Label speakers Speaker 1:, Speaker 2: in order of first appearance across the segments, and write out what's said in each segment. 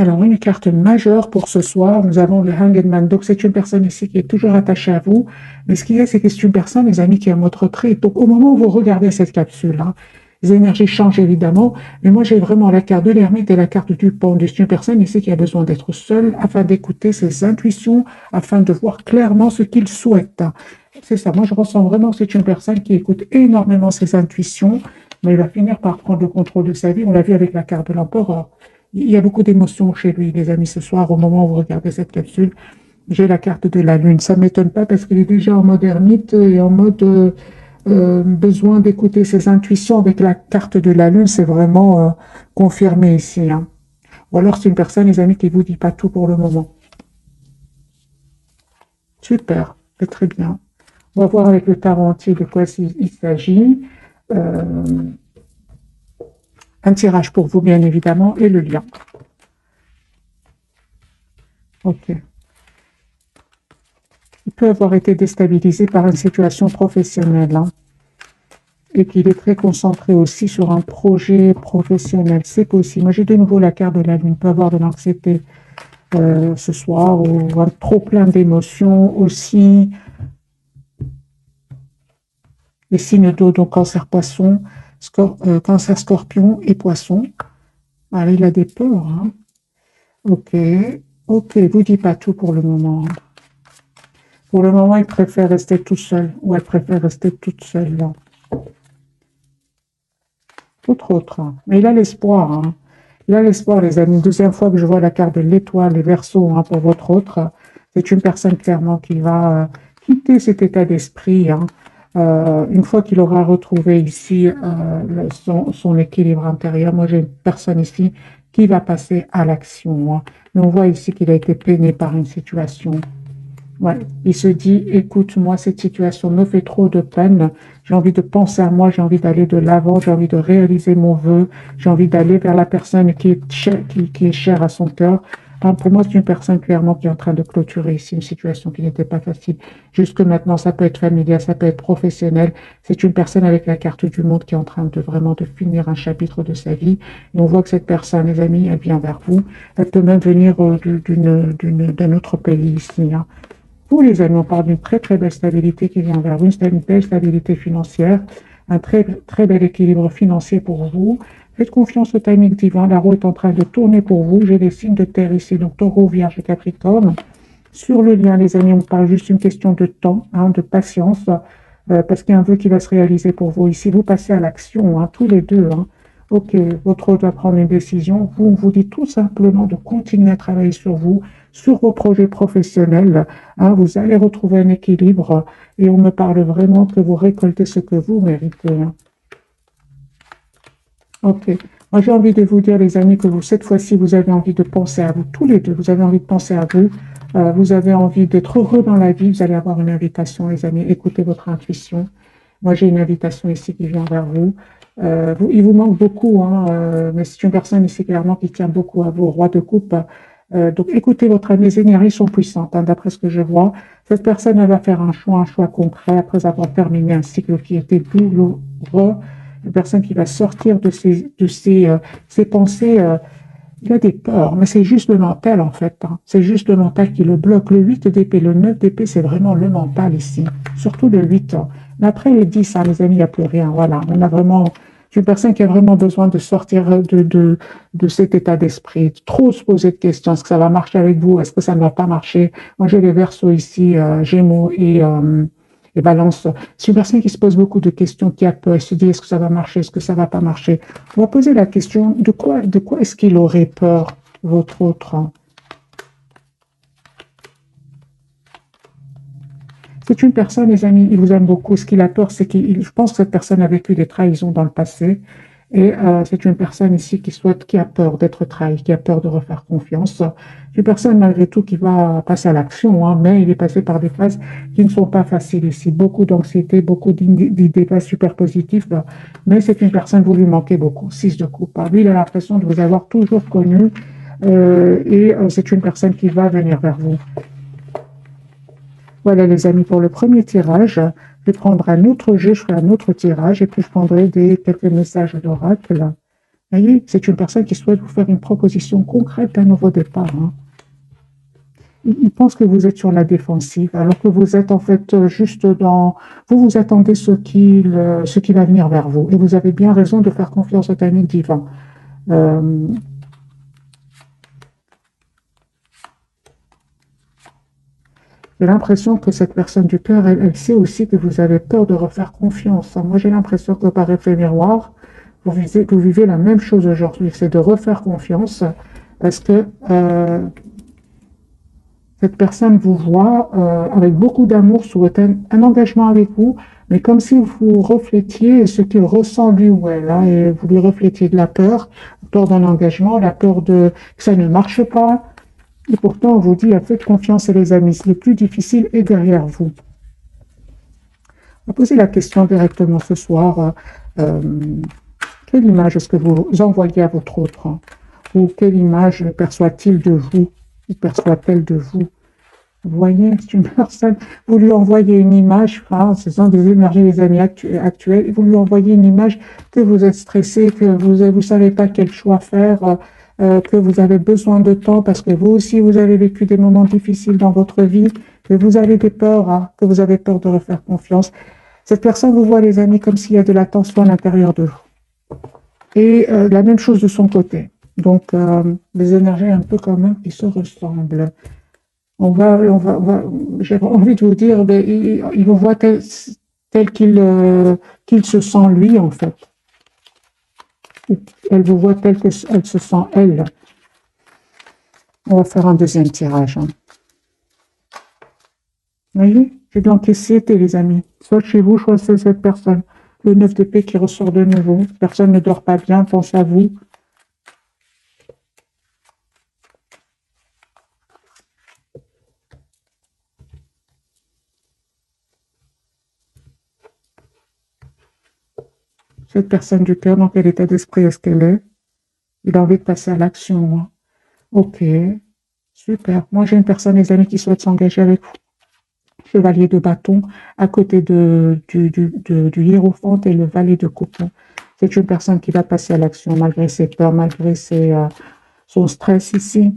Speaker 1: Alors, une carte majeure pour ce soir, nous avons le Hanged Man. Donc, c'est une personne ici qui est toujours attachée à vous. Mais ce qu'il y a, c'est que c'est une personne, les amis, qui est en mode retrait. Donc, au moment où vous regardez cette capsule, hein, les énergies changent évidemment. Mais moi, j'ai vraiment la carte de l'ermite et la carte du pendu. C'est une personne ici qui a besoin d'être seule afin d'écouter ses intuitions, afin de voir clairement ce qu'il souhaite. C'est ça. Moi, je ressens vraiment que c'est une personne qui écoute énormément ses intuitions, mais il va finir par prendre le contrôle de sa vie. On l'a vu avec la carte de l'empereur. Il y a beaucoup d'émotions chez lui, les amis, ce soir, au moment où vous regardez cette capsule. J'ai la carte de la Lune. Ça ne m'étonne pas parce qu'il est déjà en mode ermite et en mode besoin d'écouter ses intuitions. Avec la carte de la Lune, c'est vraiment confirmé ici, hein. Ou alors c'est une personne, les amis, qui ne vous dit pas tout pour le moment. Super, c'est très bien. On va voir avec le tarot entier de quoi il s'agit. Euh, un tirage pour vous, bien évidemment, et le lien. Ok. Il peut avoir été déstabilisé par une situation professionnelle, hein, et qu'il est très concentré aussi sur un projet professionnel. C'est possible. Moi, j'ai de nouveau la carte de la Lune. Il peut avoir de l'anxiété ce soir ou un trop plein d'émotions aussi. Les signes d'eau, donc cancer poisson, cancer scorpion et poisson. Ah, il a des peurs, hein. Ok, ok, vous dites pas tout pour le moment. Pour le moment, il préfère rester tout seul, ou elle préfère rester toute seule, là. Autre. Hein. Mais il a l'espoir, hein. Il a l'espoir, les amis. Deuxième fois que je vois la carte de l'étoile, les Verseaux, hein, pour votre autre. C'est une personne clairement qui va quitter cet état d'esprit, hein. Une fois qu'il aura retrouvé ici son équilibre intérieur. Moi, j'ai une personne ici qui va passer à l'action, hein. Mais on voit ici qu'il a été peiné par une situation. Ouais. Il se dit, écoute, moi, cette situation me fait trop de peine. J'ai envie de penser à moi, j'ai envie d'aller de l'avant, j'ai envie de réaliser mon vœu, j'ai envie d'aller vers la personne qui est chère à son cœur. Hein, pour moi, c'est une personne clairement qui est en train de clôturer ici une situation qui n'était pas facile. Jusque maintenant, ça peut être familial, ça peut être professionnel. C'est une personne avec la carte du monde qui est en train de vraiment de finir un chapitre de sa vie. Et on voit que cette personne, les amis, elle vient vers vous. Elle peut même venir d'un autre pays ici, hein. Pour les amis, on parle d'une très très belle stabilité qui vient vers vous, une belle stabilité financière, un très très bel équilibre financier pour vous. Faites confiance au timing divin, la roue est en train de tourner pour vous. J'ai des signes de terre ici, donc Taureau, Vierge et Capricorne. Sur le lien, les amis, on parle juste d'une question de temps, hein, de patience, parce qu'il y a un vœu qui va se réaliser pour vous. Ici, vous passez à l'action, hein, tous les deux, hein. Ok, votre hôte va prendre une décision. Vous, on vous dit tout simplement de continuer à travailler sur vos projets professionnels, hein. Vous allez retrouver un équilibre et on me parle vraiment que vous récoltez ce que vous méritez, hein. Ok. Moi, j'ai envie de vous dire, les amis, que vous, cette fois-ci, vous avez envie de penser à vous, tous les deux. Vous avez envie de penser à vous. Vous avez envie d'être heureux dans la vie. Vous allez avoir une invitation, les amis. Écoutez votre intuition. Moi, j'ai une invitation ici qui vient vers vous. Il vous manque beaucoup, hein, mais c'est une personne ici clairement qui tient beaucoup à vous, roi de coupe. Donc, écoutez votre âme, les énergies sont puissantes, hein, d'après ce que je vois. Cette personne, elle va faire un choix concret après avoir terminé un cycle qui était douloureux. Une personne qui va sortir de ses pensées. Il a des peurs, mais c'est juste le mental en fait, hein. C'est juste le mental qui le bloque. Le 8 d'épée, le 9 d'épée, c'est vraiment le mental ici. Surtout le 8, hein. Mais après les 10, hein, les amis, il n'y a plus rien. Voilà, on a vraiment une personne qui a vraiment besoin de sortir de cet état d'esprit. Trop se poser de questions. Est-ce que ça va marcher avec vous? Est-ce que ça ne va pas marcher? Moi, j'ai les Verseaux ici, Gémeaux et Balance. C'est une personne qui se pose beaucoup de questions, qui a peur. Elle se dit, est-ce que ça va marcher? Est-ce que ça ne va pas marcher? On va poser la question, de quoi est-ce qu'il aurait peur, votre autre, hein? C'est une personne, les amis, il vous aime beaucoup. Ce qu'il a peur, c'est je pense que cette personne a vécu des trahisons dans le passé. Et c'est une personne ici qui a peur d'être trahi, qui a peur de refaire confiance. C'est une personne, malgré tout, qui va passer à l'action, hein, mais il est passé par des phases qui ne sont pas faciles ici. Beaucoup d'anxiété, beaucoup d'idées pas super positives. Mais c'est une personne, vous lui manquez beaucoup. 6 de coupe. Lui, il a l'impression de vous avoir toujours connu. C'est une personne qui va venir vers vous. Voilà les amis pour le premier tirage. Je vais prendre un autre jeu, je ferai un autre tirage et puis je prendrai quelques messages d'oracle. Voyez, c'est une personne qui souhaite vous faire une proposition concrète d'un nouveau départ. Hein. Il pense que vous êtes sur la défensive, alors que vous êtes en fait juste dans... vous attendez ce qui va venir vers vous. Et vous avez bien raison de faire confiance au timing divin. Euh, j'ai l'impression que cette personne du cœur, elle sait aussi que vous avez peur de refaire confiance. Moi, j'ai l'impression que par effet miroir, vous vivez la même chose aujourd'hui, c'est de refaire confiance parce que cette personne vous voit avec beaucoup d'amour, souhaite un engagement avec vous, mais comme si vous reflétiez ce qu'il ressent lui ou elle, hein, et vous lui reflétiez de la peur d'un engagement, la peur de que ça ne marche pas. Et pourtant, on vous dit, faites confiance, les amis, le plus difficile est derrière vous. On va poser la question directement ce soir. Euh, quelle image est-ce que vous envoyez à votre autre, hein, ou quelle image perçoit-il de vous, ou perçoit-elle de vous? Vous voyez, c'est une personne, vous lui envoyez une image, hein, ce sont des énergies des amis actuels, vous lui envoyez une image que vous êtes stressé, que vous savez pas quel choix faire, que vous avez besoin de temps parce que vous aussi vous avez vécu des moments difficiles dans votre vie, que vous avez des peurs, hein, que vous avez peur de refaire confiance. Cette personne vous voit, les amis, comme s'il y a de la tension à l'intérieur de vous. Et la même chose de son côté. Donc, des énergies un peu quand même qui se ressemblent. J'ai envie de vous dire, mais il vous voit tel qu'il se sent lui, en fait. Elle vous voit telle qu'elle se sent elle. On va faire un deuxième tirage. Hein. Vous voyez, j'ai de l'anxiété, les amis. Soit chez vous, soit chez cette personne. Le 9 d'épée qui ressort de nouveau. Personne ne dort pas bien, pense à vous. Cette personne du cœur, dans quel état d'esprit est-ce qu'elle est? Il a envie de passer à l'action. Hein. Ok, super. Moi, j'ai une personne, les amis, qui souhaite s'engager avec vous. Chevalier de bâton, à côté du hiérophante et le valet de coupe. C'est une personne qui va passer à l'action malgré ses peurs, malgré son stress ici.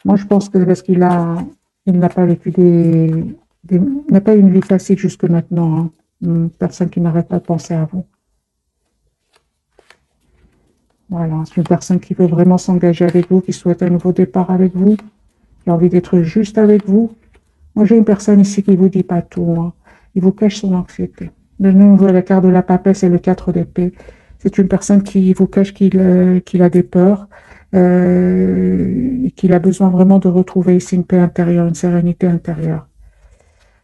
Speaker 1: Moi, je pense que parce qu'il n'a pas vécu n'a pas eu une vie facile jusque maintenant. Hein. Une personne qui n'arrête pas de penser à vous. Voilà, c'est une personne qui veut vraiment s'engager avec vous, qui souhaite un nouveau départ avec vous, qui a envie d'être juste avec vous. Moi, j'ai une personne ici qui vous dit pas tout. Hein. Il vous cache son anxiété. De nouveau, la carte de la papesse et le 4 d'épée. C'est une personne qui vous cache qu'il a des peurs, qu'il a besoin vraiment de retrouver ici une paix intérieure, une sérénité intérieure.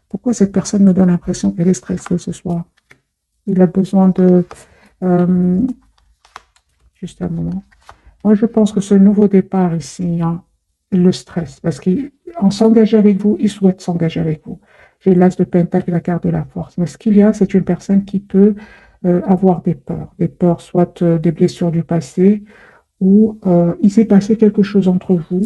Speaker 1: Pourquoi cette personne me donne l'impression qu'elle est stressée ce soir? Il a besoin de... juste un moment. Moi, je pense que ce nouveau départ ici, hein, le stress, parce qu'en s'engager avec vous, il souhaite s'engager avec vous. J'ai l'as de pentacle et la carte de la force. Mais ce qu'il y a, c'est une personne qui peut avoir des peurs, soit des blessures du passé, ou il s'est passé quelque chose entre vous,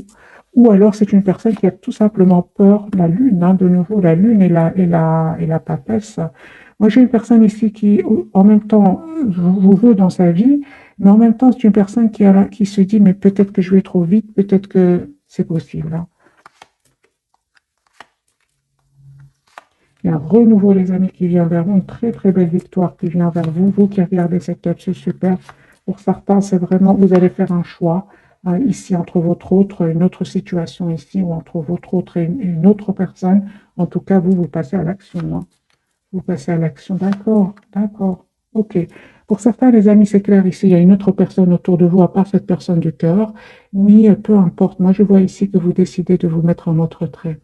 Speaker 1: ou alors c'est une personne qui a tout simplement peur de la lune, hein, de nouveau la lune et la papesse. Moi, j'ai une personne ici qui, en même temps, vous veut dans sa vie, mais en même temps, c'est une personne qui se dit, mais peut-être que je vais trop vite, peut-être que c'est possible. Hein. Il y a un renouveau, les amis, qui vient vers vous, une très très belle victoire qui vient vers vous. Vous qui regardez cette capsule, super. Pour certains, c'est vraiment, vous allez faire un choix ici entre votre autre, une autre situation ici, ou entre votre autre et une autre personne. En tout cas, vous passez à l'action. Hein. Vous passez à l'action, d'accord, d'accord, ok. Pour certains, les amis, c'est clair, ici, il y a une autre personne autour de vous, à part cette personne du cœur, mais peu importe. Moi, je vois ici que vous décidez de vous mettre en mode retrait.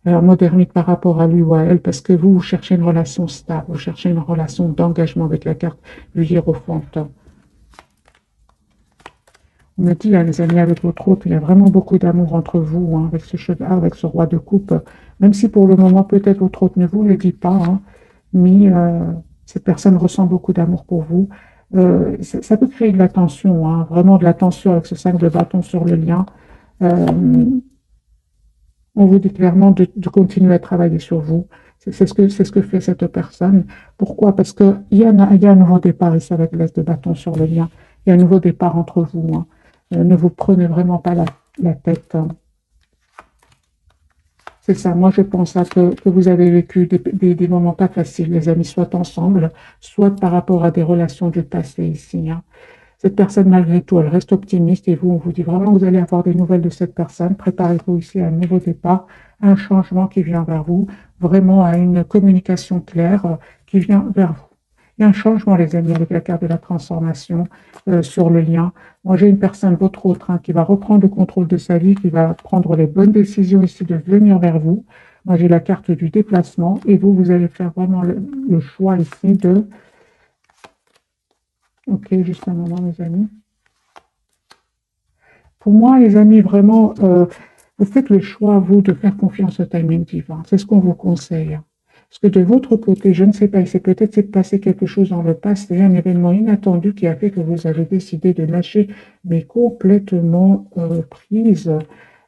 Speaker 1: En mode ermite par rapport à lui ou à elle, parce que vous cherchez une relation stable, vous cherchez une relation d'engagement avec la carte du hiérophante. On me dit, hein, les amis, avec votre autre, il y a vraiment beaucoup d'amour entre vous, hein, avec ce roi de coupe, même si pour le moment, peut-être votre autre ne vous le dit pas, hein, mais cette personne ressent beaucoup d'amour pour vous. Ça peut créer de la tension, hein, vraiment de la tension avec ce 5 de bâton sur le lien. On vous dit clairement de continuer à travailler sur vous. C'est ce que fait cette personne. Pourquoi? Parce qu'il y a un nouveau départ ici avec l'as de bâton sur le lien. Il y a un nouveau départ entre vous. Hein. Ne vous prenez vraiment pas la tête. Hein. C'est ça, moi je pense que vous avez vécu des moments pas faciles, les amis, soit ensemble, soit par rapport à des relations du passé ici. Hein. Cette personne, malgré tout, elle reste optimiste et vous, on vous dit vraiment que vous allez avoir des nouvelles de cette personne. Préparez-vous ici à un nouveau départ, à un changement qui vient vers vous, vraiment à une communication claire qui vient vers vous. Il y a un changement, les amis, avec la carte de la transformation sur le lien. Moi, j'ai une personne, votre autre, hein, qui va reprendre le contrôle de sa vie, qui va prendre les bonnes décisions ici de venir vers vous. Moi, j'ai la carte du déplacement et vous, vous allez faire vraiment le choix ici de... Ok, juste un moment, mes amis. Pour moi, les amis, vraiment, vous faites le choix, vous, de faire confiance au timing divin. C'est ce qu'on vous conseille. Parce que de votre côté, je ne sais pas, il s'est peut-être passé quelque chose dans le passé, un événement inattendu qui a fait que vous avez décidé de lâcher, mais complètement prise.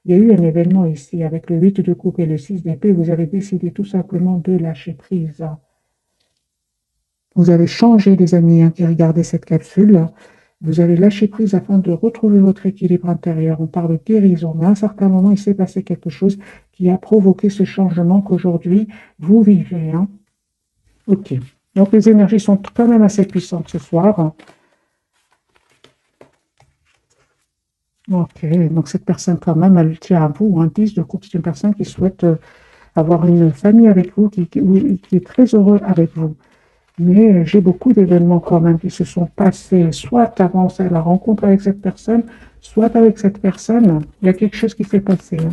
Speaker 1: Il y a eu un événement ici avec le 8 de coupe et le 6 d'épée. Vous avez décidé tout simplement de lâcher prise. Vous avez changé, les amis, hein, qui regardaient cette capsule. Vous avez lâché prise afin de retrouver votre équilibre intérieur. On parle de guérison, mais à un certain moment, il s'est passé quelque chose qui a provoqué ce changement qu'aujourd'hui, vous vivez. Hein. Ok. Donc, les énergies sont quand même assez puissantes ce soir. Ok. Donc, cette personne, quand même, elle tient à vous. Un 10 de coupe, c'est une personne qui souhaite avoir une famille avec vous, qui est très heureux avec vous. Mais j'ai beaucoup d'événements quand même qui se sont passés, soit avant la rencontre avec cette personne, soit avec cette personne, il y a quelque chose qui s'est passé. Hein.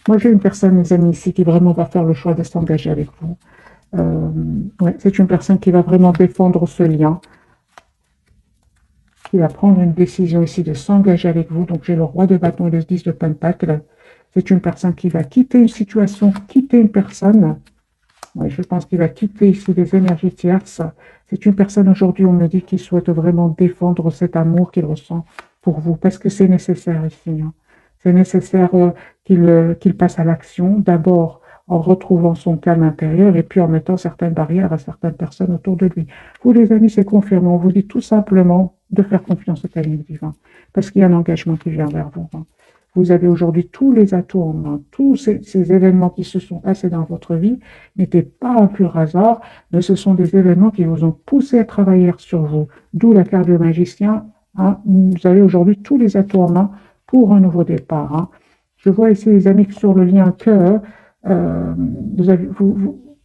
Speaker 1: Moi, j'ai une personne, mes amis, ici, qui vraiment va faire le choix de s'engager avec vous. Euh, ouais, c'est une personne qui va vraiment défendre ce lien, qui va prendre une décision ici de s'engager avec vous. Donc, j'ai le roi de bâton et le 10 de pentacle. C'est une personne qui va quitter une situation, quitter une personne. Ouais, je pense qu'il va quitter ici les énergies tierces. C'est une personne aujourd'hui, on me dit, qui souhaite vraiment défendre cet amour qu'il ressent pour vous, parce que c'est nécessaire ici. Hein. C'est nécessaire qu'il passe à l'action, d'abord en retrouvant son calme intérieur et puis en mettant certaines barrières à certaines personnes autour de lui. Vous, les amis, c'est confirmé. On vous dit tout simplement de faire confiance au timing divin, parce qu'il y a un engagement qui vient vers vous. Hein. Vous avez aujourd'hui tous les atouts en main. Tous ces événements qui se sont passés dans votre vie n'étaient pas un pur hasard, mais ce sont des événements qui vous ont poussé à travailler sur vous. D'où la carte du magicien. Hein. Vous avez aujourd'hui tous les atouts en main pour un nouveau départ. Hein. Je vois ici, les amis, sur le lien que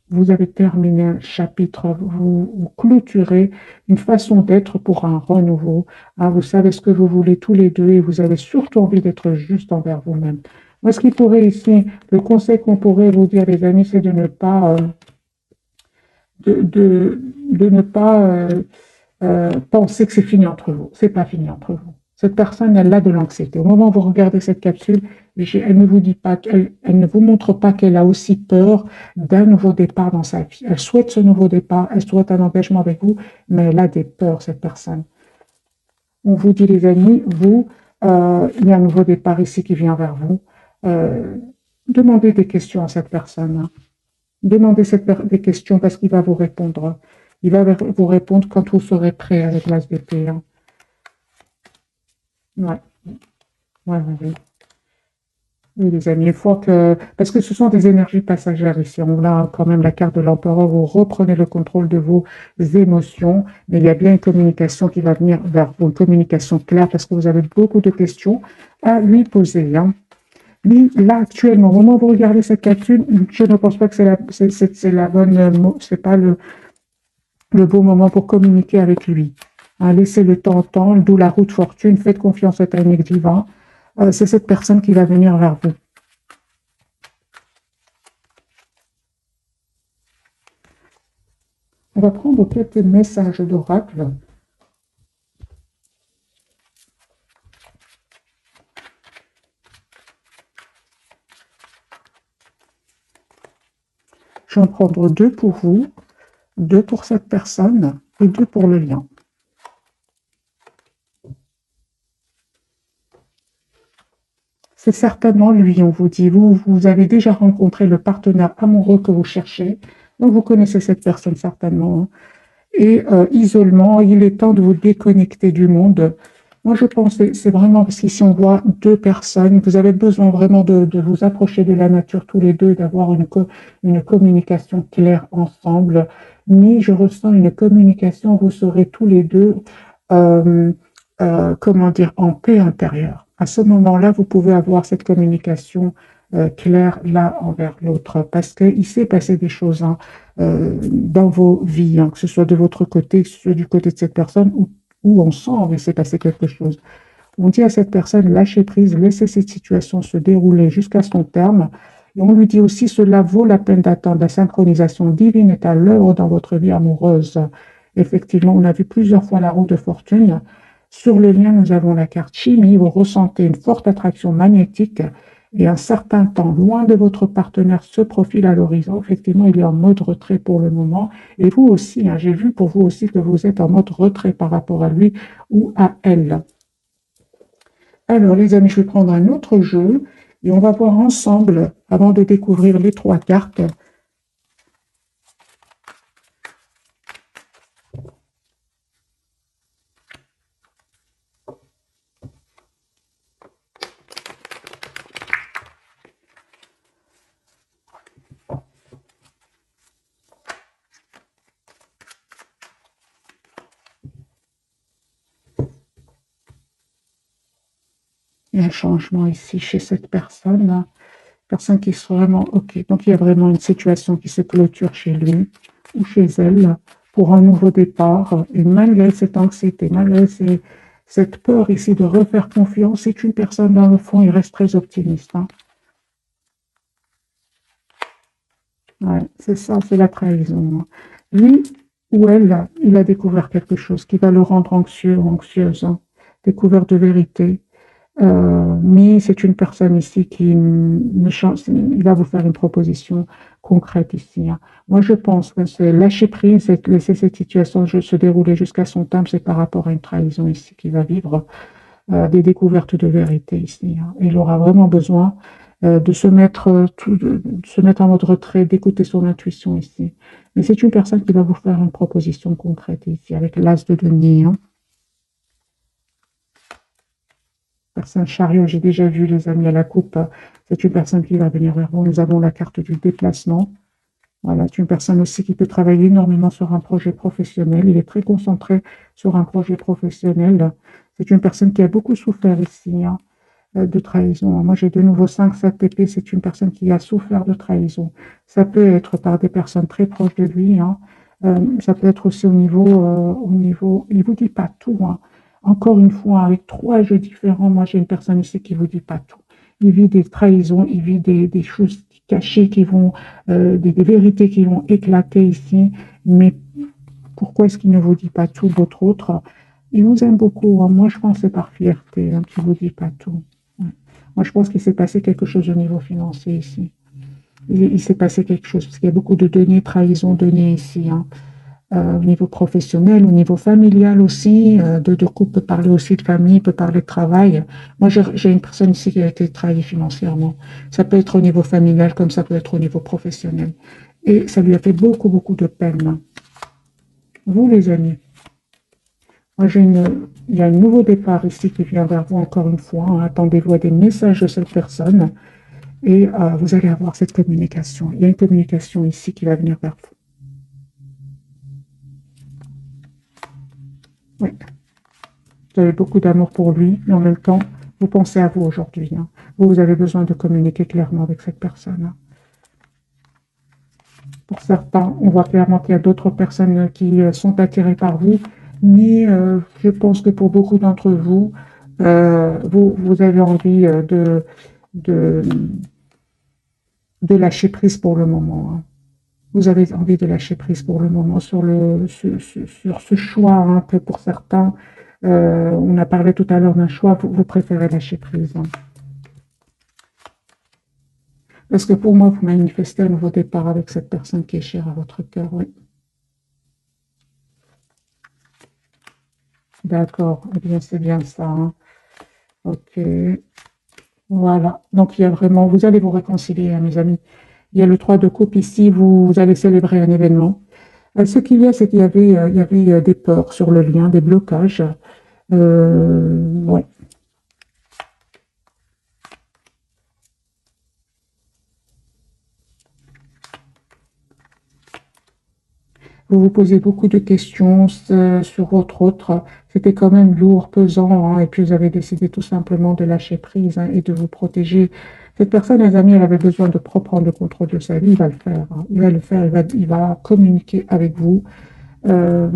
Speaker 1: vous avez terminé un chapitre, vous clôturez une façon d'être pour un renouveau. Hein. Vous savez ce que vous voulez tous les deux et vous avez surtout envie d'être juste envers vous-même. Moi, ce qui pourrait ici, le conseil qu'on pourrait vous dire, les amis, c'est de ne pas, de ne pas penser que c'est fini entre vous. C'est pas fini entre vous. Cette personne, elle a de l'anxiété. Au moment où vous regardez cette capsule, elle ne vous dit pas, elle ne vous montre pas qu'elle a aussi peur d'un nouveau départ dans sa vie. Elle souhaite ce nouveau départ, elle souhaite un engagement avec vous, mais elle a des peurs, cette personne. On vous dit, les amis, vous, il y a un nouveau départ ici qui vient vers vous. Euh, Demandez des questions à cette personne. Hein. Demandez des questions parce qu'il va vous répondre. Il va vous répondre quand vous serez prêt avec l'as d'épée. Hein. Ouais. Ouais, ouais, ouais. Oui, les amis, il faut que... Parce que ce sont des énergies passagères ici. On a quand même la carte de l'empereur. Vous reprenez le contrôle de vos émotions, mais il y a bien une communication qui va venir vers vous, une communication claire, parce que vous avez beaucoup de questions à lui poser. Hein. Mais là, actuellement, au moment où vous regardez cette capsule, je ne pense pas que c'est la bonne, c'est pas le bon moment pour communiquer avec lui. Hein, laissez le temps au temps, d'où la route fortune, faites confiance au timing divin. C'est cette personne qui va venir vers vous. On va prendre quelques messages d'oracle. Je vais en prendre deux pour vous, deux pour cette personne et deux pour le lien. C'est certainement lui, on vous dit. Vous avez déjà rencontré le partenaire amoureux que vous cherchez, donc vous connaissez cette personne certainement, hein. Et isolement, il est temps de vous déconnecter du monde. Moi, je pense que c'est vraiment parce qu'ici, on voit deux personnes. Vous avez besoin vraiment de vous approcher de la nature tous les deux, d'avoir une communication claire ensemble. Mais je ressens une communication, vous serez tous les deux, euh, comment dire, en paix intérieure. À ce moment-là, vous pouvez avoir cette communication claire l'un envers l'autre parce qu'il s'est passé des choses, hein, dans vos vies, hein, que ce soit de votre côté, que ce soit du côté de cette personne ou ensemble, il s'est passé quelque chose. On dit à cette personne, lâchez prise, laissez cette situation se dérouler jusqu'à son terme. Et on lui dit aussi, cela vaut la peine d'attendre. La synchronisation divine est à l'œuvre dans votre vie amoureuse. Effectivement, on a vu plusieurs fois la roue de fortune. Sur le lien, nous avons la carte chimie. Vous ressentez une forte attraction magnétique et un certain temps loin de votre partenaire se profile à l'horizon. Effectivement, il est en mode retrait pour le moment. Et vous aussi, hein, j'ai vu pour vous aussi que vous êtes en mode retrait par rapport à lui ou à elle. Alors, les amis, je vais prendre un autre jeu et on va voir ensemble, avant de découvrir les trois cartes. Il y a un changement ici chez cette personne, personne qui est vraiment OK. Donc, il y a vraiment une situation qui se clôture chez lui ou chez elle pour un nouveau départ. Et malgré cette anxiété, malgré cette peur ici de refaire confiance, c'est une personne, dans le fond, il reste très optimiste, hein. Ouais, c'est ça, c'est la trahison, hein. Lui ou elle, il a découvert quelque chose qui va le rendre anxieux ou anxieuse, hein. Découvert de vérité. Mais c'est une personne ici qui ne change, il va vous faire une proposition concrète ici, hein. Moi, je pense que c'est lâcher prise, c'est laisser cette situation se dérouler jusqu'à son terme, c'est par rapport à une trahison ici qu'il va vivre, des découvertes de vérité ici, hein. Il aura vraiment besoin de se mettre en mode retrait, d'écouter son intuition ici. Mais c'est une personne qui va vous faire une proposition concrète ici, avec l'as de denier, hein. Personne chariot, j'ai déjà vu les amis à la coupe. C'est une personne qui va venir vers vous. Nous avons la carte du déplacement. Voilà, c'est une personne aussi qui peut travailler énormément sur un projet professionnel. Il est très concentré sur un projet professionnel. C'est une personne qui a beaucoup souffert ici, hein, de trahison. Moi, j'ai de nouveau 5-7 épées. C'est une personne qui a souffert de trahison. Ça peut être par des personnes très proches de lui, hein. Ça peut être aussi il vous dit pas tout, hein. Encore une fois, avec trois jeux différents, moi, j'ai une personne ici qui vous dit pas tout. Il vit des trahisons, il vit des choses cachées qui vont, des vérités qui vont éclater ici. Mais pourquoi est-ce qu'il ne vous dit pas tout, votre autre? Il vous aime beaucoup, hein. Moi, je pense que c'est par fierté, hein, qu'il ne vous dit pas tout. Ouais. Moi, je pense qu'il s'est passé quelque chose au niveau financier ici. Il s'est passé quelque chose, parce qu'il y a beaucoup de deniers, trahison, deniers ici, hein. Au niveau professionnel, au niveau familial aussi, de couple peut parler aussi de famille, peut parler de travail. Moi, j'ai une personne ici qui a été trahie financièrement. Ça peut être au niveau familial comme ça peut être au niveau professionnel. Et ça lui a fait beaucoup, beaucoup de peine. Vous, les amis, moi, il y a un nouveau départ ici qui vient vers vous encore une fois, hein. Attendez-vous à des messages de cette personne et vous allez avoir cette communication. Il y a une communication ici qui va venir vers vous. Oui, vous avez beaucoup d'amour pour lui, mais en même temps, vous pensez à vous aujourd'hui, hein. Vous avez besoin de communiquer clairement avec cette personne, hein. Pour certains, on voit clairement qu'il y a d'autres personnes qui sont attirées par vous, mais je pense que pour beaucoup d'entre vous, vous avez envie de, de lâcher prise pour le moment, hein. Vous avez envie de lâcher prise pour le moment sur ce choix, hein, que pour certains, on a parlé tout à l'heure d'un choix, vous préférez lâcher prise, hein. Parce que pour moi, vous manifestez un nouveau départ avec cette personne qui est chère à votre cœur, oui. D'accord, eh bien c'est bien ça, hein. Ok, Voilà. Donc, il y a vraiment, vous allez vous réconcilier, hein, mes amis. Il y a le 3 de coupe ici, vous allez célébrer un événement. Ce qu'il y a, c'est qu'il y avait, il y avait des peurs sur le lien, des blocages. Ouais. Vous vous posez beaucoup de questions sur votre autre. C'était quand même lourd, pesant, hein, et puis vous avez décidé tout simplement de lâcher prise, hein, et de vous protéger. Cette personne, les amis, elle avait besoin de reprendre le contrôle de sa vie. Il va le faire, hein. Il va le faire. Il va communiquer avec vous. Euh,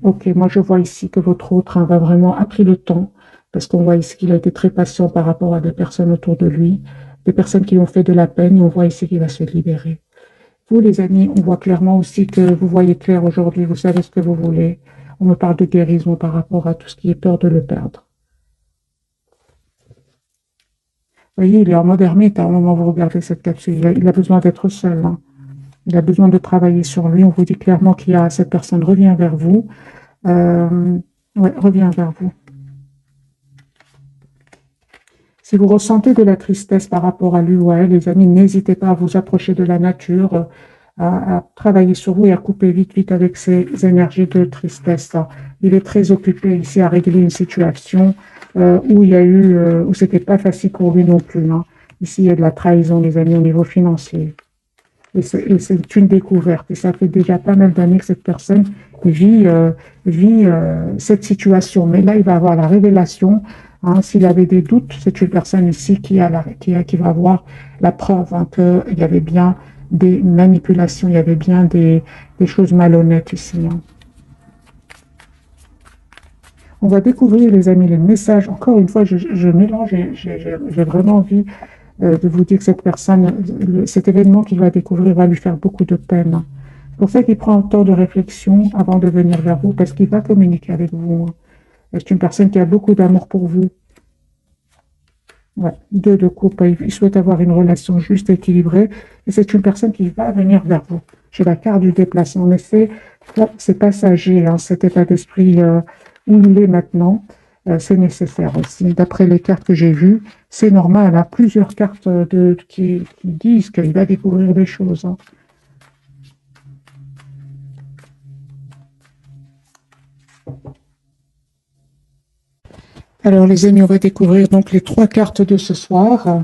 Speaker 1: ok, moi je vois ici que votre autre, hein, va vraiment a pris le temps, parce qu'on voit ici qu'il a été très patient par rapport à des personnes autour de lui, des personnes qui lui ont fait de la peine, et on voit ici qu'il va se libérer. Vous, les amis, on voit clairement aussi que vous voyez clair aujourd'hui, vous savez ce que vous voulez. On me parle de guérison par rapport à tout ce qui est peur de le perdre. Vous voyez, il est en mode ermite à un moment où vous regardez cette capsule. Il a besoin d'être seul, hein. Il a besoin de travailler sur lui. On vous dit clairement qu'il y a cette personne revient vers vous. Euh, ouais, revient vers vous. Si vous ressentez de la tristesse par rapport à lui ou à elle, les amis, n'hésitez pas à vous approcher de la nature, à travailler sur vous et à couper vite, vite avec ces énergies de tristesse. Il est très occupé ici à régler une situation où il y a eu, où c'était pas facile pour lui non plus, hein. Ici, il y a de la trahison, les amis, au niveau financier. Et c'est une découverte. Et ça fait déjà pas mal d'années que cette personne vit, cette situation. Mais là, il va avoir la révélation. Hein, s'il avait des doutes, c'est une personne ici qui va avoir la preuve, hein, qu'il y avait bien des manipulations, il y avait bien des choses malhonnêtes ici, hein. On va découvrir, les amis, les messages. Encore une fois, je mélange et j'ai vraiment envie de vous dire que cette personne, cet événement qu'il va découvrir va lui faire beaucoup de peine. C'est pour ça qu'il prend un temps de réflexion avant de venir vers vous, parce qu'il va communiquer avec vous. C'est une personne qui a beaucoup d'amour pour vous. Ouais. Deux de coupe, il souhaite avoir une relation juste et équilibrée, et c'est une personne qui va venir vers vous. J'ai la carte du déplacement. En effet, c'est passager, hein, cet état d'esprit où il est maintenant. C'est nécessaire aussi. D'après les cartes que j'ai vues, c'est normal. Il y a plusieurs cartes qui disent qu'il va découvrir des choses, hein. Alors, les amis, on va découvrir donc les 3 cartes de ce soir.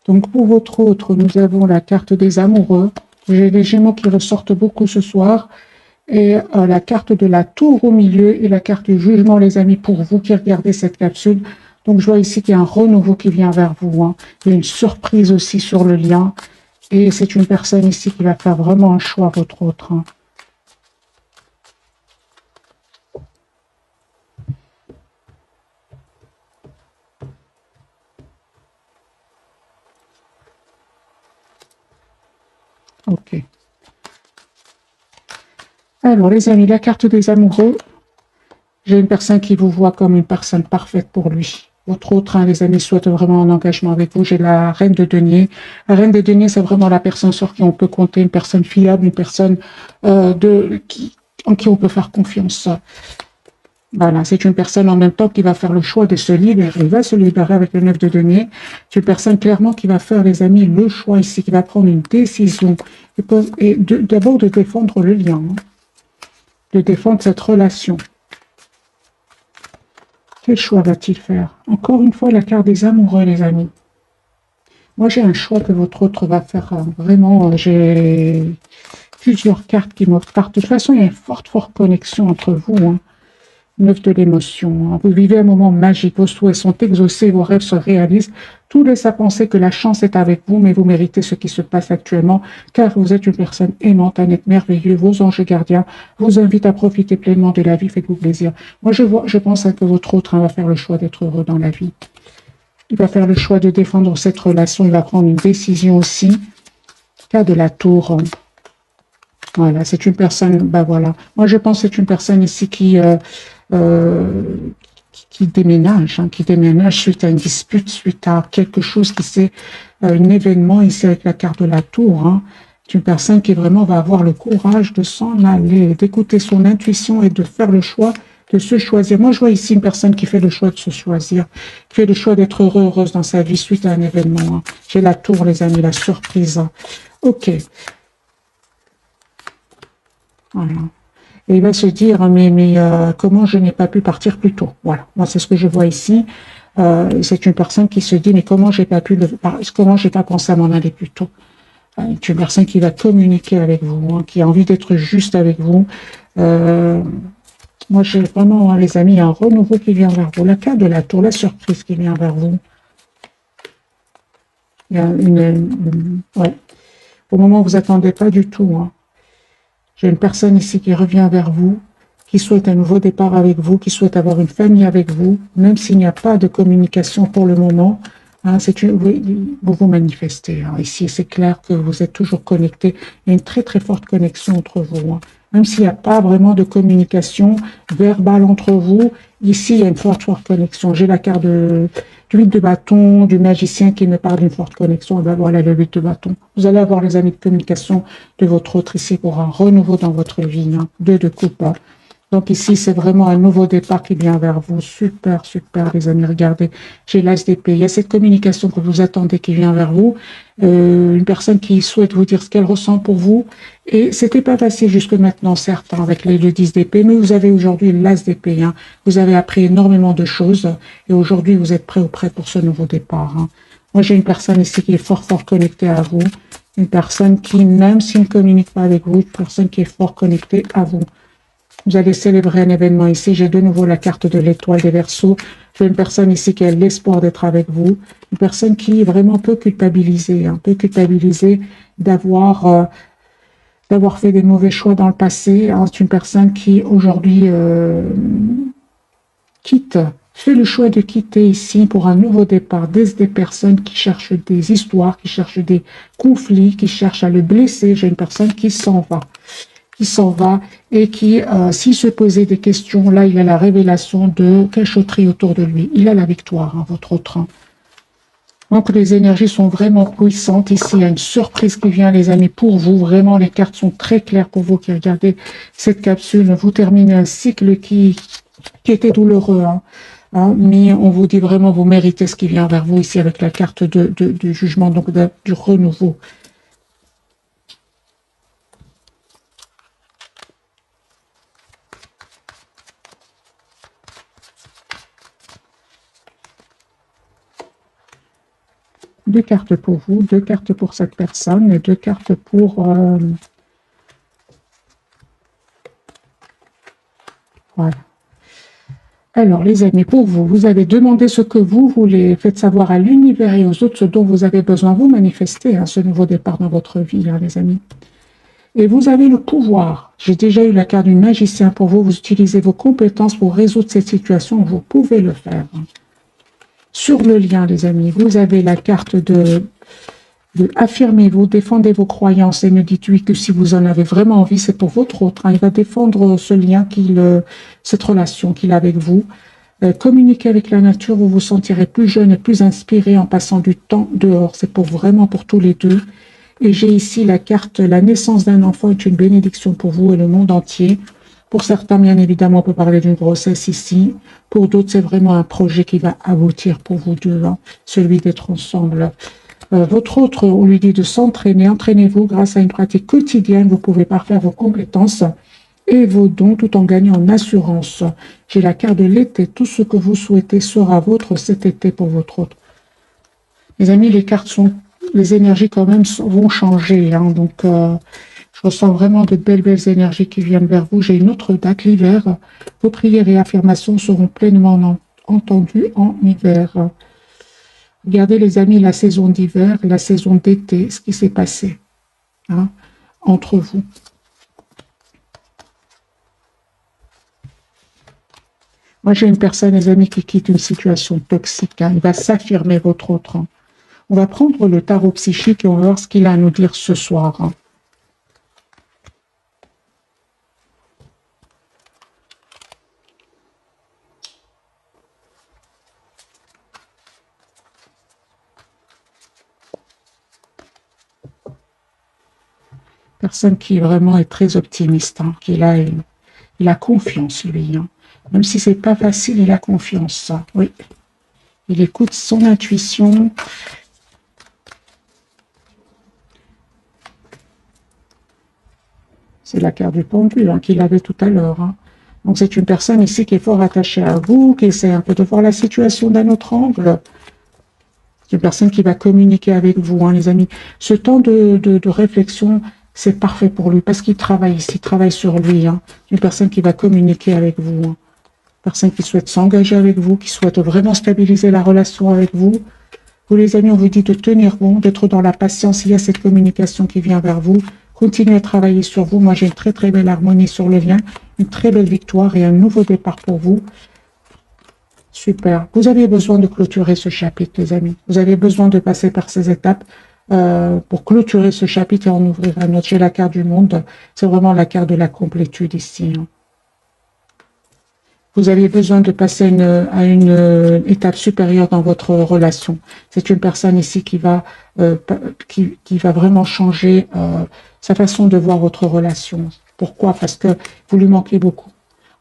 Speaker 1: Donc, pour votre autre, nous avons la carte des amoureux. J'ai les Gémeaux qui ressortent beaucoup ce soir. Et la carte de la tour au milieu et la carte du jugement, les amis, pour vous qui regardez cette capsule. Donc, je vois ici qu'il y a un renouveau qui vient vers vous, hein. Il y a une surprise aussi sur le lien. Et c'est une personne ici qui va faire vraiment un choix, votre autre, hein. Ok. Alors, les amis, la carte des amoureux. J'ai une personne qui vous voit comme une personne parfaite pour lui. Votre autre, hein, les amis, souhaite vraiment un engagement avec vous. J'ai la reine de denier. La reine de denier, c'est vraiment la personne sur qui on peut compter, une personne fiable, une personne en qui on peut faire confiance. Voilà, c'est une personne en même temps qui va faire le choix de se libérer. Il va se libérer avec le 9 de denier. C'est une personne clairement qui va faire, les amis, le choix ici, qui va prendre une décision. Et d'abord de défendre le lien, hein, de défendre cette relation. Quel choix va-t-il faire? Encore une fois, la carte des amoureux, les amis. Moi, j'ai un choix que votre autre va faire. Vraiment, j'ai plusieurs cartes qui me partent. De toute façon, il y a une forte, forte connexion entre vous, hein. 9 de l'émotion, hein. Vous vivez un moment magique. Vos souhaits sont exaucés, vos rêves se réalisent. Tout laisse à penser que la chance est avec vous, mais vous méritez ce qui se passe actuellement, car vous êtes une personne aimante, un être merveilleux. Vos anges gardiens vous invitent à profiter pleinement de la vie. Faites-vous plaisir. Moi, je pense que votre autre, hein, va faire le choix d'être heureux dans la vie. Il va faire le choix de défendre cette relation. Il va prendre une décision aussi. Cas de la tour. Voilà, c'est une personne, ben voilà. Moi, je pense que c'est une personne ici qui déménage, hein, qui déménage suite à une dispute, suite à quelque chose qui c'est un événement ici avec la carte de la tour, hein. C'est une personne qui vraiment va avoir le courage de s'en aller, d'écouter son intuition et de faire le choix de se choisir. Moi, je vois ici une personne qui fait le choix de se choisir, qui fait le choix d'être heureuse dans sa vie suite à un événement. J'ai la tour, les amis, la surprise. Ok. Voilà. Et il va se dire, comment je n'ai pas pu partir plus tôt. Voilà, moi c'est ce que je vois ici. C'est une personne qui se dit, mais comment j'ai pas pensé à m'en aller plus tôt. C'est une personne qui va communiquer avec vous, qui a envie d'être juste avec vous. Moi j'ai vraiment, les amis, un renouveau qui vient vers vous. La carte de la tour, la surprise qui vient vers vous. Il y a ouais, au moment où vous attendez pas du tout. J'ai une personne ici qui revient vers vous, qui souhaite un nouveau départ avec vous, qui souhaite avoir une famille avec vous, même s'il n'y a pas de communication pour le moment. Vous manifestez. Ici, c'est clair que vous êtes toujours connectés. Il y a une très, très forte connexion entre vous. Même s'il n'y a pas vraiment de communication verbale entre vous, ici, il y a une forte, forte connexion. J'ai la carte du 8 de bâton, du magicien qui me parle d'une forte connexion. Et ben voilà le 8 de bâton. Vous allez avoir les amis de communication de votre autre ici pour un renouveau dans votre vie. 2 de coupe. Donc ici, c'est vraiment un nouveau départ qui vient vers vous. Super, super, les amis. Regardez, j'ai l'as d'épée. Il y a cette communication que vous attendez qui vient vers vous. Une personne qui souhaite vous dire ce qu'elle ressent pour vous. Et c'était pas facile jusque maintenant, certes, avec le 10 d'épée, mais vous avez aujourd'hui l'as d'épée. Vous avez appris énormément de choses. Et aujourd'hui, vous êtes prêt ou prêt pour ce nouveau départ. Moi, j'ai une personne ici qui est fort, fort connectée à vous. Une personne qui, même s'il ne communique pas avec vous, une personne qui est fort connectée à vous. Vous allez célébrer un événement ici. J'ai de nouveau la carte de l'étoile des Verseaux. J'ai une personne ici qui a l'espoir d'être avec vous. Une personne qui vraiment peut culpabiliser, peut culpabiliser d'avoir fait des mauvais choix dans le passé. C'est une personne qui aujourd'hui fait le choix de quitter ici pour un nouveau départ. Des personnes qui cherchent des histoires, qui cherchent des conflits, qui cherchent à le blesser. J'ai une personne qui s'en va et qui, s'il se posait des questions, là, il a la révélation de cachotterie autour de lui. Il a la victoire, votre autre. Donc, les énergies sont vraiment puissantes. Ici, il y a une surprise qui vient, les amis, pour vous. Vraiment, les cartes sont très claires pour vous qui regardez cette capsule. Vous terminez un cycle qui était douloureux, mais on vous dit vraiment, vous méritez ce qui vient vers vous ici avec la carte du jugement, donc du renouveau. Deux cartes pour vous, deux cartes pour cette personne et deux cartes pour... voilà. Alors, les amis, pour vous, vous avez demandé ce que vous voulez, faites savoir à l'univers et aux autres ce dont vous avez besoin. Vous manifestez ce nouveau départ dans votre vie, les amis. Et vous avez le pouvoir. J'ai déjà eu la carte du magicien pour vous. Vous utilisez vos compétences pour résoudre cette situation. Vous pouvez le faire. Sur le lien, les amis, vous avez la carte de affirmez-vous, défendez vos croyances et ne dites oui que si vous en avez vraiment envie, c'est pour votre autre. Il va défendre ce lien, cette relation qu'il a avec vous. Communiquez avec la nature, vous vous sentirez plus jeune et plus inspiré en passant du temps dehors. C'est vraiment pour tous les deux. Et j'ai ici la carte, la naissance d'un enfant est une bénédiction pour vous et le monde entier. Pour certains, bien évidemment, on peut parler d'une grossesse ici. Pour d'autres, c'est vraiment un projet qui va aboutir pour vous deux, celui d'être ensemble. Votre autre, on lui dit de s'entraîner. Entraînez-vous grâce à une pratique quotidienne. Vous pouvez parfaire vos compétences et vos dons tout en gagnant en assurance. J'ai la carte de l'été. Tout ce que vous souhaitez sera vôtre cet été pour votre autre. Les amis, les énergies quand même vont changer. Donc, je ressens vraiment de belles, belles énergies qui viennent vers vous. J'ai une autre date, l'hiver. Vos prières et affirmations seront pleinement entendues en hiver. Regardez les amis, la saison d'hiver, la saison d'été, ce qui s'est passé entre vous. Moi, j'ai une personne, les amis, qui quitte une situation toxique. Il va s'affirmer votre autre. On va prendre le tarot psychique et on va voir ce qu'il a à nous dire ce soir. Personne qui vraiment est très optimiste, hein, il a confiance, lui. Hein. Même si c'est pas facile, il a confiance. Ça. Oui. Il écoute son intuition. C'est la carte du pendu hein, qu'il avait tout à l'heure. Hein. Donc c'est une personne ici qui est fort attachée à vous, qui essaie un peu de voir la situation d'un autre angle. C'est une personne qui va communiquer avec vous, hein, les amis. Ce temps de réflexion, c'est parfait pour lui parce qu'il travaille ici, il travaille sur lui. Hein. Une personne qui va communiquer avec vous. Hein. Une personne qui souhaite s'engager avec vous, qui souhaite vraiment stabiliser la relation avec vous. Vous, les amis, on vous dit de tenir bon, d'être dans la patience. Il y a cette communication qui vient vers vous. Continuez à travailler sur vous. Moi, j'ai une très, très belle harmonie sur le lien, une très belle victoire et un nouveau départ pour vous. Super. Vous avez besoin de clôturer ce chapitre, les amis. Vous avez besoin de passer par ces étapes pour clôturer ce chapitre et en ouvrir un autre. J'ai la carte du monde. C'est vraiment la carte de la complétude ici. Hein. Vous avez besoin de passer à une étape supérieure dans votre relation. C'est une personne ici qui va vraiment changer sa façon de voir votre relation. Pourquoi? Parce que vous lui manquez beaucoup.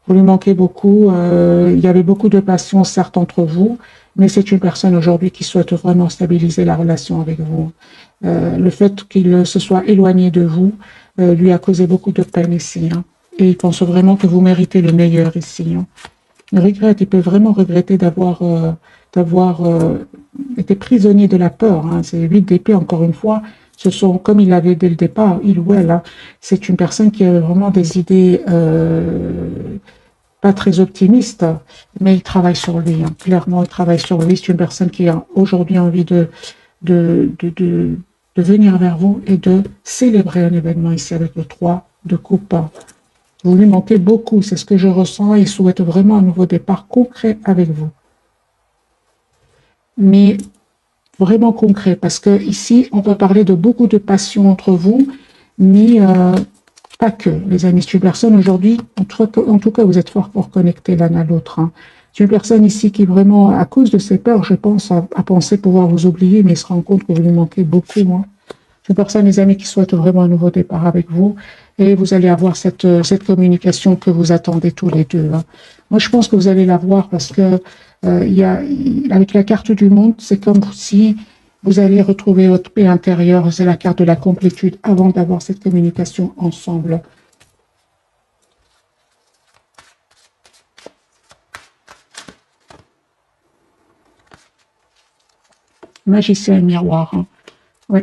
Speaker 1: Vous lui manquez beaucoup. Il y avait beaucoup de passion, certes, entre vous, mais c'est une personne aujourd'hui qui souhaite vraiment stabiliser la relation avec vous. Le fait qu'il se soit éloigné de vous lui a causé beaucoup de peine ici. Hein. Et il pense vraiment que vous méritez le meilleur ici. Hein. Il regrette, il peut vraiment regretter d'avoir été prisonnier de la peur. Hein. C'est 8 d'épée, encore une fois. Ce sont, comme il l'avait dès le départ, il ou elle, hein, c'est une personne qui a vraiment des idées pas très optimistes, mais il travaille sur lui. Hein. Clairement, il travaille sur lui. C'est une personne qui a aujourd'hui envie de venir vers vous et de célébrer un événement ici avec le 3 de coupe. Vous lui manquez beaucoup, c'est ce que je ressens. Il souhaite vraiment un nouveau départ concret avec vous. Mais vraiment concret, parce que ici, on peut parler de beaucoup de passion entre vous, mais pas que, les amis. C'est une personne aujourd'hui, en tout cas, vous êtes fort connectés l'un à l'autre. Hein. C'est une personne ici qui vraiment, à cause de ses peurs, je pense, a pensé pouvoir vous oublier, mais il se rend compte que vous lui manquez beaucoup. Hein. C'est une personne, les amis, qui souhaite vraiment un nouveau départ avec vous. Et vous allez avoir cette communication que vous attendez tous les deux. Hein. Moi, je pense que vous allez l'avoir parce que avec la carte du monde, c'est comme si vous allez retrouver votre paix intérieure. C'est la carte de la complétude avant d'avoir cette communication ensemble. Magicien et miroir. Hein. Oui.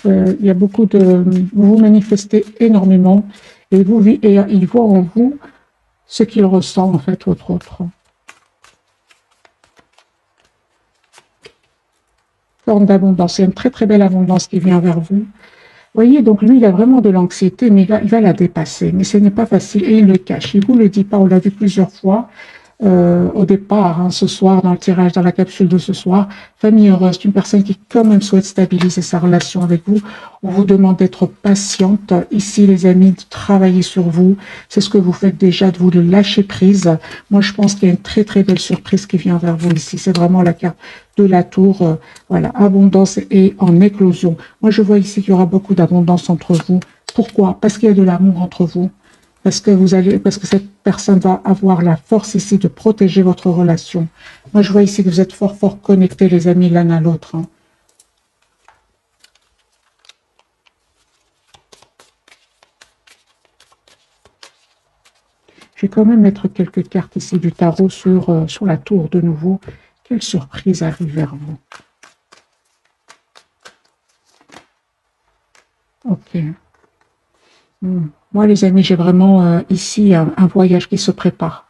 Speaker 1: Il y a beaucoup de... Vous manifestez énormément et il voit en vous ce qu'il ressent, en fait, votre autre. Forme d'abondance. Il y a une très, très belle abondance qui vient vers vous. Vous voyez, donc lui, il a vraiment de l'anxiété, mais il va la dépasser. Mais ce n'est pas facile et il le cache. Il ne vous le dit pas, on l'a vu plusieurs fois. Au départ, hein, ce soir, dans le tirage, dans la capsule de ce soir, famille heureuse, une personne qui quand même souhaite stabiliser sa relation avec vous. On vous demande d'être patiente. Ici, les amis, de travailler sur vous. C'est ce que vous faites déjà, de vous le lâcher prise. Moi, je pense qu'il y a une très, très belle surprise qui vient vers vous ici. C'est vraiment la carte de la tour. Voilà, abondance et en éclosion. Moi, je vois ici qu'il y aura beaucoup d'abondance entre vous. Pourquoi? Parce qu'il y a de l'amour entre vous. Parce que cette personne va avoir la force ici de protéger votre relation. Moi, je vois ici que vous êtes fort connectés, les amis, l'un à l'autre. Hein. Je vais quand même mettre quelques cartes ici du tarot sur la tour de nouveau. Quelle surprise arrive vers vous? Ok. Moi, les amis, j'ai vraiment ici un voyage qui se prépare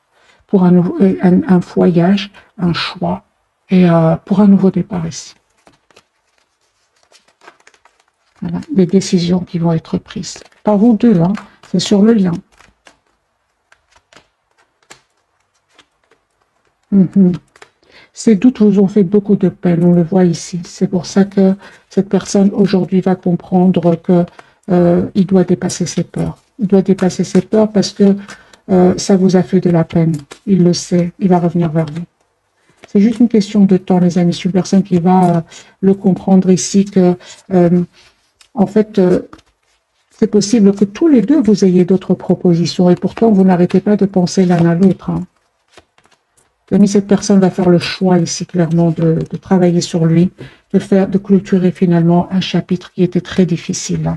Speaker 1: pour un voyage, un choix et pour un nouveau départ ici. Voilà, des décisions qui vont être prises. Par vous deux, hein, c'est sur le lien. Ces doutes vous ont fait beaucoup de peine, on le voit ici. C'est pour ça que cette personne aujourd'hui va comprendre que il doit dépasser ses peurs. Il doit dépasser ses peurs parce que ça vous a fait de la peine. Il le sait, il va revenir vers vous. C'est juste une question de temps, les amis. C'est une personne qui va le comprendre ici que, en fait, C'est possible que tous les deux, vous ayez d'autres propositions et pourtant, vous n'arrêtez pas de penser l'un à l'autre. Hein. Mais cette personne va faire le choix ici, clairement, de travailler sur lui, de clôturer finalement un chapitre qui était très difficile. Hein.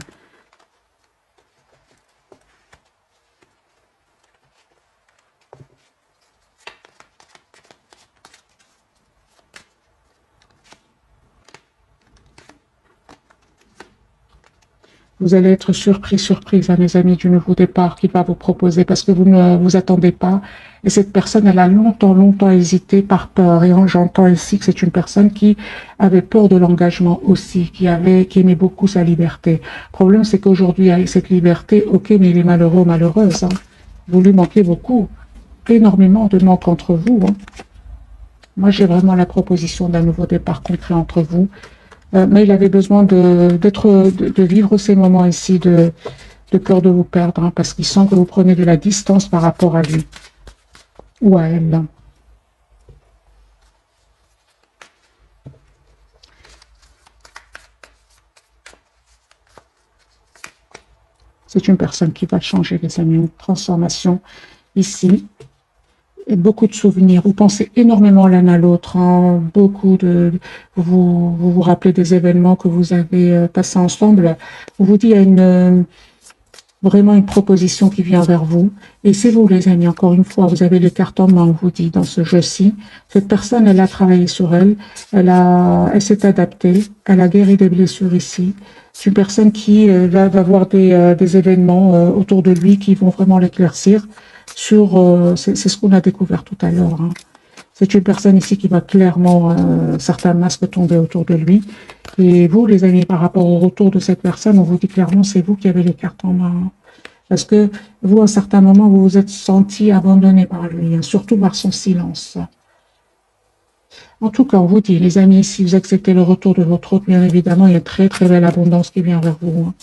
Speaker 1: Vous allez être surprise, hein, mes amis, du nouveau départ qu'il va vous proposer parce que vous ne vous attendez pas. Et cette personne, elle a longtemps hésité par peur. Et j'entends ici que c'est une personne qui avait peur de l'engagement aussi, qui aimait beaucoup sa liberté. Le problème, c'est qu'aujourd'hui, avec cette liberté, ok, mais il est malheureux, malheureuse. Hein. Vous lui manquez beaucoup, énormément de manque entre vous. Hein. Moi, j'ai vraiment la proposition d'un nouveau départ concret entre vous. Mais il avait besoin de vivre ces moments ici de peur de vous perdre, hein, parce qu'il sent que vous prenez de la distance par rapport à lui ou à elle. C'est une personne qui va changer, les amis, une transformation ici. Et beaucoup de souvenirs. Vous pensez énormément l'un à l'autre. Hein, vous rappelez des événements que vous avez passés ensemble. On vous dit, il y a vraiment une proposition qui vient vers vous. Et c'est vous, les amis, encore une fois, vous avez les cartes en main, on vous dit, dans ce jeu-ci. Cette personne, elle a travaillé sur elle, elle s'est adaptée, elle a guéri des blessures ici. C'est une personne qui va avoir des événements autour de lui qui vont vraiment l'éclaircir c'est ce qu'on a découvert tout à l'heure. Hein. C'est une personne ici qui va clairement, certains masques tomber autour de lui. Et vous, les amis, par rapport au retour de cette personne, on vous dit clairement, c'est vous qui avez les cartes en main. Parce que vous, à un certain moment, vous vous êtes senti abandonné par lui, hein, surtout par son silence. En tout cas, on vous dit, les amis, si vous acceptez le retour de votre hôte, bien évidemment, il y a une très très belle abondance qui vient vers vous. Hein.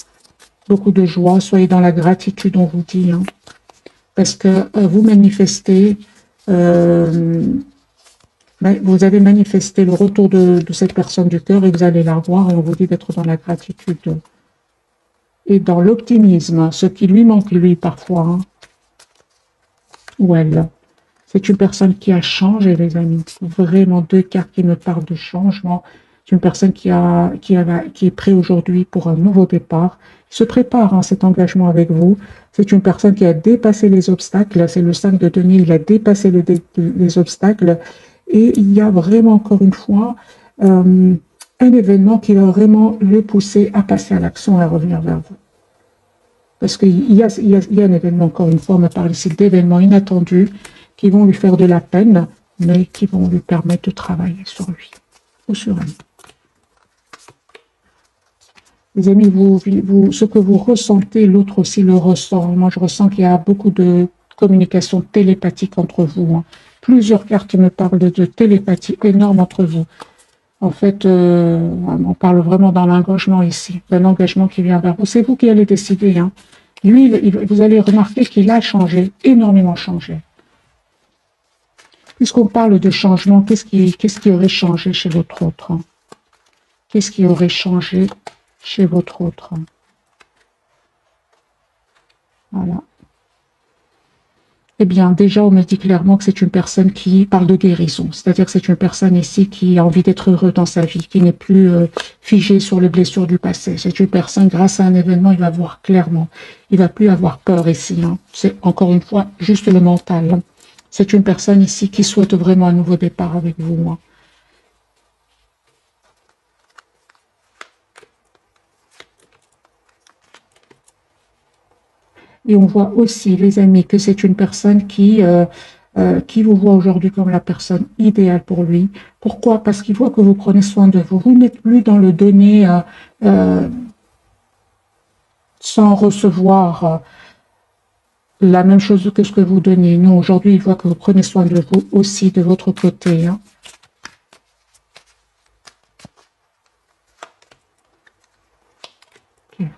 Speaker 1: Beaucoup de joie, soyez dans la gratitude, on vous dit. Hein. Parce que vous manifestez... vous avez manifesté le retour de cette personne du cœur et vous allez la voir et on vous dit d'être dans la gratitude et dans l'optimisme, ce qui lui manque lui parfois, hein, ou elle. C'est une personne qui a changé, les amis. Vraiment deux cartes qui me parlent de changement. C'est une personne qui est prête aujourd'hui pour un nouveau départ. Il se prépare à cet engagement avec vous. C'est une personne qui a dépassé les obstacles. C'est le 5 de denier. Il a dépassé les obstacles. Et il y a vraiment, encore une fois, un événement qui va vraiment le pousser à passer à l'action et à revenir vers vous. Parce qu'il y a un événement, encore une fois, on me parle ici d'événements inattendus qui vont lui faire de la peine, mais qui vont lui permettre de travailler sur lui ou sur elle. Les amis, ce que vous ressentez, l'autre aussi le ressent. Moi, je ressens qu'il y a beaucoup de communication télépathique entre vous. Hein. Plusieurs cartes me parlent de télépathie énorme entre vous. En fait, on parle vraiment d'un engagement ici, d'un engagement qui vient vers vous. C'est vous qui allez décider. Hein. Lui, vous allez remarquer qu'il a changé, énormément changé. Puisqu'on parle de changement, qu'est-ce qui aurait changé chez votre autre? Hein? Qu'est-ce qui aurait changé chez votre autre? Hein? Voilà. Eh bien, déjà, on me dit clairement que c'est une personne qui parle de guérison. C'est-à-dire que c'est une personne ici qui a envie d'être heureux dans sa vie, qui n'est plus figée sur les blessures du passé. C'est une personne, grâce à un événement, il va voir clairement. Il va plus avoir peur ici. Hein. C'est encore une fois juste le mental. Hein. C'est une personne ici qui souhaite vraiment un nouveau départ avec vous. Hein. Et on voit aussi, les amis, que c'est une personne qui vous voit aujourd'hui comme la personne idéale pour lui. Pourquoi? Parce qu'il voit que vous prenez soin de vous. Vous n'êtes plus dans le donner sans recevoir la même chose que ce que vous donnez. Non, aujourd'hui, il voit que vous prenez soin de vous aussi de votre côté. Hein. Okay.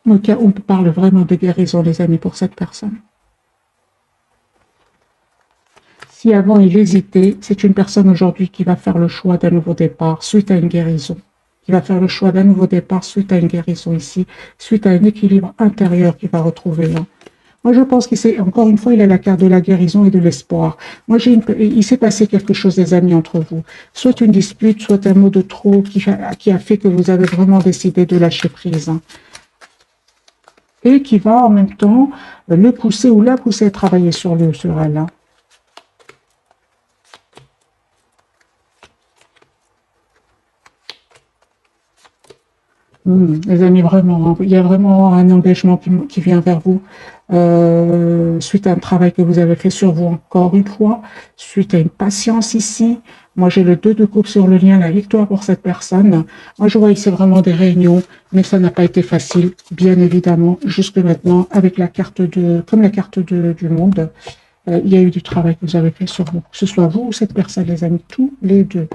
Speaker 1: Ok, on parle vraiment de guérison, les amis, pour cette personne. Si avant il hésitait, c'est une personne aujourd'hui qui va faire le choix d'un nouveau départ suite à une guérison. Qui va faire le choix d'un nouveau départ suite à une guérison ici, suite à un équilibre intérieur qu'il va retrouver là. Moi, je pense qu'il s'est, encore une fois, il a la carte de la guérison et de l'espoir. Moi, il s'est passé quelque chose, des amis, entre vous. Soit une dispute, soit un mot de trop qui a fait que vous avez vraiment décidé de lâcher prise. Hein. Et qui va en même temps le pousser ou la pousser à travailler sur elle. Hein. Les amis, vraiment, hein, il y a vraiment un engagement qui vient vers vous suite à un travail que vous avez fait sur vous encore une fois, suite à une patience ici. Moi, j'ai le 2 de coupe sur le lien, la victoire pour cette personne. Moi, je vois ici vraiment des réunions, mais ça n'a pas été facile, bien évidemment, jusque maintenant, avec la carte comme la carte du monde. Il y a eu du travail que vous avez fait sur vous, que ce soit vous ou cette personne, les amis, tous les deux.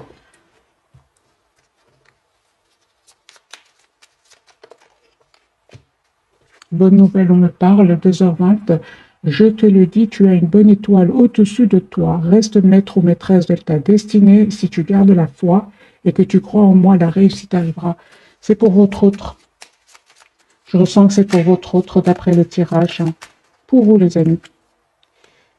Speaker 1: Bonne nouvelle, on me parle, 2h20. Je te le dis, tu as une bonne étoile au-dessus de toi. Reste maître ou maîtresse de ta destinée. Si tu gardes la foi et que tu crois en moi, la réussite arrivera. C'est pour votre autre. Je ressens que c'est pour votre autre d'après le tirage. Hein. Pour vous, les amis.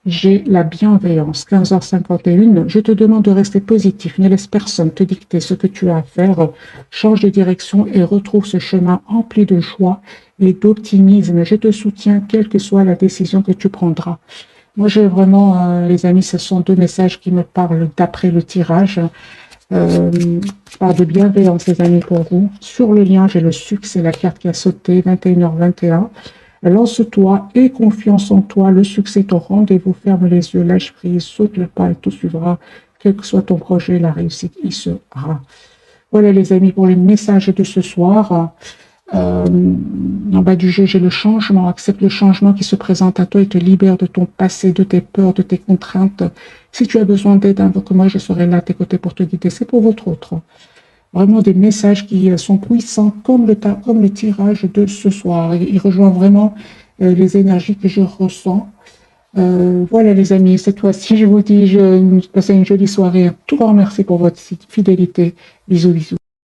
Speaker 1: J'ai la bienveillance. 15h51. Je te demande de rester positif. Ne laisse personne te dicter ce que tu as à faire. Change de direction et retrouve ce chemin empli de joie et d'optimisme. Je te soutiens, quelle que soit la décision que tu prendras. Moi, j'ai vraiment, les amis, ce sont deux messages qui me parlent d'après le tirage. Je parle de bienveillance, les amis, pour vous. Sur le lien, j'ai le succès, la carte qui a sauté, 21h21. Lance-toi et confiance en toi. Le succès est au rendez-vous. Ferme les yeux, lâche prise, saute le pas et tout suivra. Quel que soit ton projet, la réussite y sera. Voilà, les amis, pour les messages de ce soir. En bas du jeu, j'ai le changement. Accepte le changement qui se présente à toi et te libère de ton passé, de tes peurs, de tes contraintes. Si tu as besoin d'aide, invoque-moi, je serai là à tes côtés pour te guider. C'est pour votre autre. Vraiment des messages qui sont puissants comme le tirage de ce soir. Il rejoint vraiment les énergies que je ressens. Voilà les amis, cette fois-ci, je vous dis, passez une jolie soirée. Un tout grand merci pour votre fidélité. Bisous, bisous.